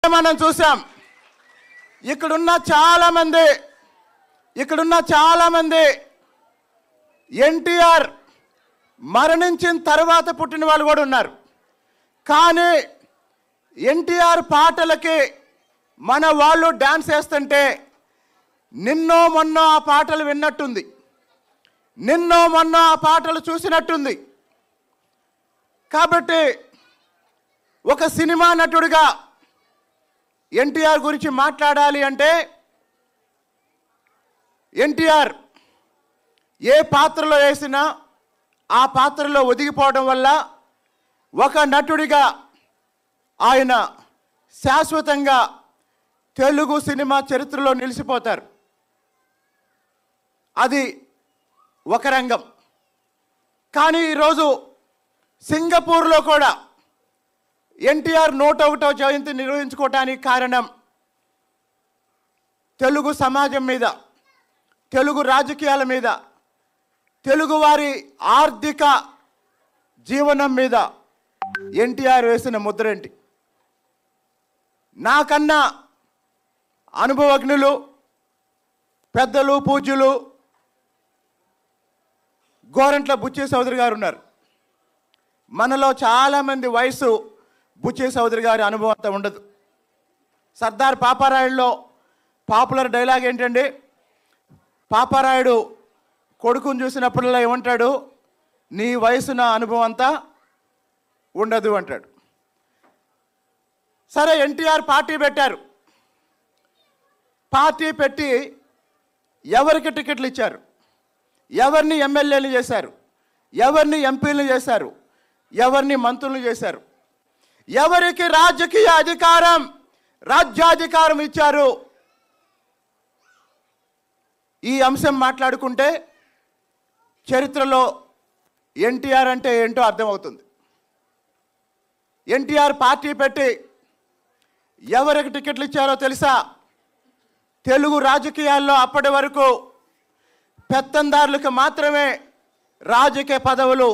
మనం చూసాం. ఇక్కడున్న చాలా మంది ఎన్టీఆర్ మరణించిన తర్వాత పుట్టిన వాళ్ళు కూడా ఉన్నారు. కానీ ఎన్టీఆర్ పాటలకి మన వాళ్ళు డాన్స్ చేస్తుంటే నిన్నో మొన్నో ఆ పాటలు విన్నట్టుంది, నిన్నో మొన్నో ఆ పాటలు చూసినట్టుంది. కాబట్టి ఒక సినిమా నటుడిగా ఎన్టీఆర్ గురించి మాట్లాడాలి అంటే ఎన్టీఆర్ ఏ పాత్రలో వేసినా ఆ పాత్రలో ఒదిగిపోవడం వల్ల ఒక నటుడిగా ఆయన శాశ్వతంగా తెలుగు సినిమా చరిత్రలో నిలిచిపోతారు. అది ఒక రంగం. కానీ ఈరోజు సింగపూర్లో కూడా ఎన్టీఆర్ 101వ జయంతి నిర్వహించుకోవటానికి కారణం తెలుగు సమాజం మీద, తెలుగు రాజకీయాల మీద, తెలుగువారి ఆర్థిక జీవనం మీద ఎన్టీఆర్ వేసిన ముద్రేంటి? నాకన్నా అనుభవజ్ఞులు, పెద్దలు, పూజ్యులు గోరంట్ల బుచ్చే చౌదరి గారు ఉన్నారు. మనలో చాలామంది వయసు బుచ్చే చౌదరి గారి అనుభవం అంతా ఉండదు. సర్దార్ పాపారాయుడులో పాపులర్ డైలాగ్ ఏంటండి? పాపారాయుడు కొడుకుని చూసినప్పుడల్లా ఏమంటాడు? నీ వయసున అనుభవం అంతా ఉండదు అంటాడు. సరే, ఎన్టీఆర్ పార్టీ పెట్టారు. పార్టీ పెట్టి ఎవరికి టికెట్లు ఇచ్చారు? ఎవరిని ఎమ్మెల్యేలు చేశారు? ఎవరిని ఎంపీలు చేశారు? ఎవరిని మంత్రులు చేశారు? ఎవరికి రాజకీయ అధికారం, రాజ్యాధికారం ఇచ్చారు? ఈ అంశం మాట్లాడుకుంటే చరిత్రలో ఎన్టీఆర్ అంటే ఏంటో అర్థమవుతుంది. ఎన్టీఆర్ పార్టీ పెట్టి ఎవరికి టికెట్లు ఇచ్చారో తెలుసా? తెలుగు రాజకీయాల్లో అప్పటి వరకు పెత్తందారులకు మాత్రమే రాజకీయ పదవులు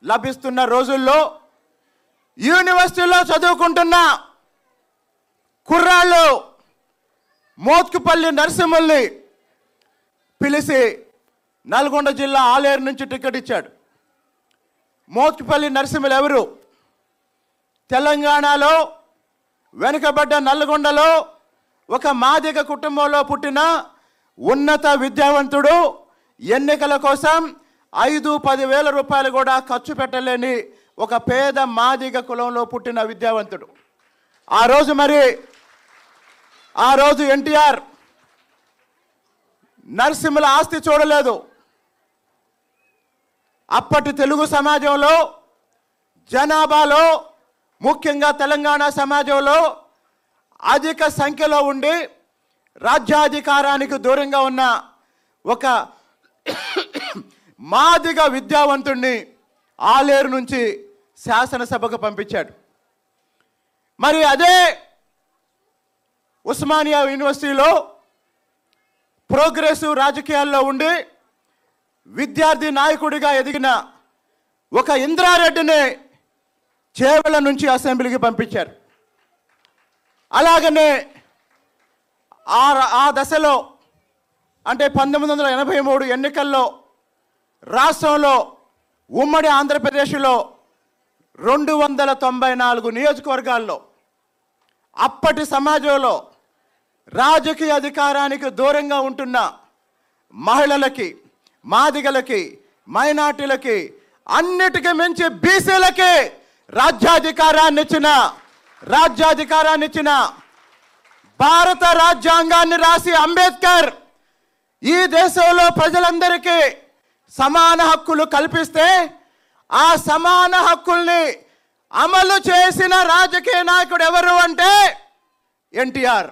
లభిస్తున్న రోజుల్లో యూనివర్సిటీలో చదువుకుంటున్న కుర్రాళ్ళు మోత్కుపల్లి నరసింహుల్ని పిలిచి నల్గొండ జిల్లా ఆలేరు నుంచి టికెట్ ఇచ్చాడు. మోత్కుపల్లి నరసింహులు ఎవరు? తెలంగాణలో వెనుకబడ్డ నల్గొండలో ఒక మాదిగ కుటుంబంలో పుట్టిన ఉన్నత విద్యావంతుడు. ఎన్నికల కోసం 5-10 వేల రూపాయలు కూడా ఖర్చు పెట్టలేని ఒక పేద మాదిగ కులంలో పుట్టిన విద్యావంతుడు. ఆ రోజు ఎన్టీఆర్ నరసింహుల ఆస్తి చూడలేదు. అప్పటి తెలుగు సమాజంలో, జనాభాలో, ముఖ్యంగా తెలంగాణ సమాజంలో అధిక సంఖ్యలో ఉండి రాజ్యాధికారానికి దూరంగా ఉన్న ఒక మాదిగ విద్యావంతుణ్ణి ఆలేరు నుంచి శాసనసభకు పంపించాడు. మరి అదే ఉస్మానియా యూనివర్సిటీలో ప్రోగ్రెసివ్ రాజకీయాల్లో ఉండి విద్యార్థి నాయకుడిగా ఎదిగిన ఒక ఇంద్రారెడ్డిని చేవెళ్ళ నుంచి అసెంబ్లీకి పంపించారు. అలాగనే ఆ దశలో అంటే 1983 ఎన్నికల్లో రాష్ట్రంలో ఉమ్మడి ఆంధ్రప్రదేశ్లో 294 నియోజకవర్గాల్లో అప్పటి సమాజంలో రాజకీయ అధికారానికి దూరంగా ఉంటున్న మహిళలకి, మాదిగలకి, మైనార్టీలకి, అన్నిటికీ మించి బీసీలకి రాజ్యాధికారాన్ని ఇచ్చిన భారత రాజ్యాంగాన్ని రాసి అంబేద్కర్ ఈ దేశంలో ప్రజలందరికీ సమాన హక్కులు కల్పిస్తే ఆ సమాన హక్కుల్ని అమలు చేసిన రాజకీయ నాయకుడు ఎవరు అంటే ఎన్టీఆర్.